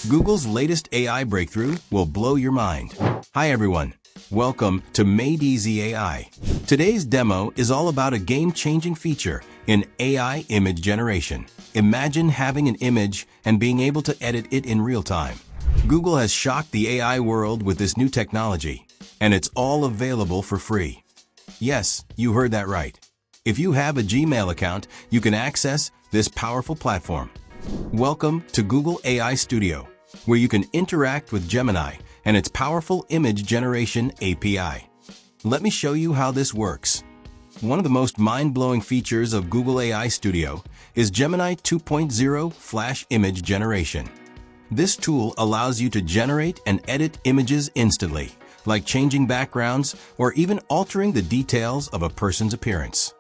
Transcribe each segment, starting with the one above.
Google's latest AI breakthrough will blow your mind. Hi everyone, welcome to MadeEasy AI. Today's demo is all about a game-changing feature in AI image generation. Imagine having an image and being able to edit it in real time. Google has shocked the AI world with this new technology, and it's all available for free. Yes, you heard that right. If you have a Gmail account, you can access this powerful platform. Welcome to Google AI Studio, where you can interact with Gemini and its powerful image generation API. Let me show you how this works. One of the most mind-blowing features of Google AI Studio is Gemini 2.0 Flash Image Generation. This tool allows you to generate and edit images instantly, like changing backgrounds or even altering the details of a person's appearance.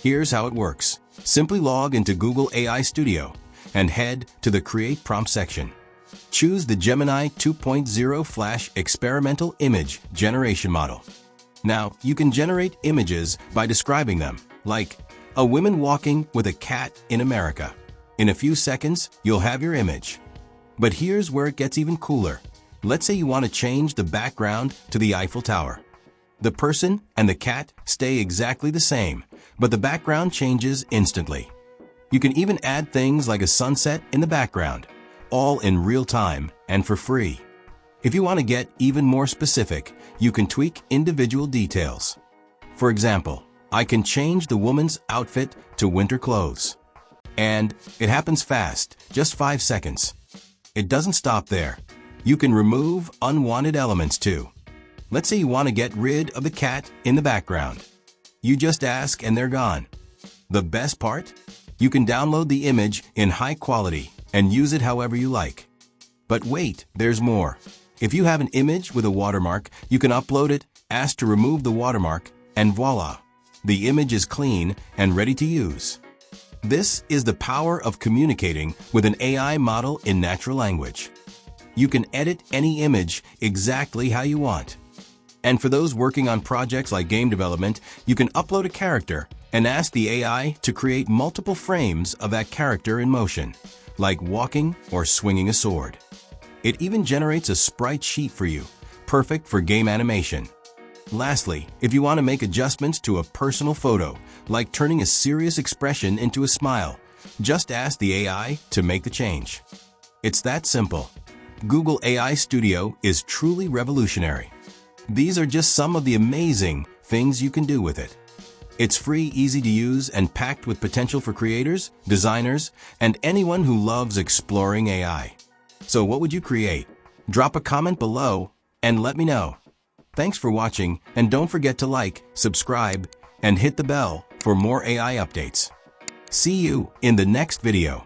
Here's how it works. Simply log into Google AI Studio and head to the Create Prompt section. Choose the Gemini 2.0 Flash Experimental Image Generation Model. Now, you can generate images by describing them, like a woman walking with a cat in America. In a few seconds, you'll have your image. But here's where it gets even cooler. Let's say you want to change the background to the Eiffel Tower. The person and the cat stay exactly the same, but the background changes instantly. You can even add things like a sunset in the background, all in real time and for free. If you want to get even more specific, you can tweak individual details. For example, I can change the woman's outfit to winter clothes. And it happens fast, just 5 seconds. It doesn't stop there. You can remove unwanted elements too. Let's say you want to get rid of the cat in the background. You just ask and they're gone. The best part? You can download the image in high quality and use it however you like. But wait, there's more. If you have an image with a watermark, you can upload it, ask to remove the watermark, and voila! The image is clean and ready to use. This is the power of communicating with an AI model in natural language. You can edit any image exactly how you want. And for those working on projects like game development, you can upload a character and ask the AI to create multiple frames of that character in motion, like walking or swinging a sword. It even generates a sprite sheet for you, perfect for game animation. Lastly, if you want to make adjustments to a personal photo, like turning a serious expression into a smile, just ask the AI to make the change. It's that simple. Google AI Studio is truly revolutionary. These are just some of the amazing things you can do with it. It's free, easy to use, and packed with potential for creators, designers, and anyone who loves exploring AI. So what would you create? Drop a comment below and let me know. Thanks for watching, and don't forget to like, subscribe, and hit the bell for more AI updates. See you in the next video.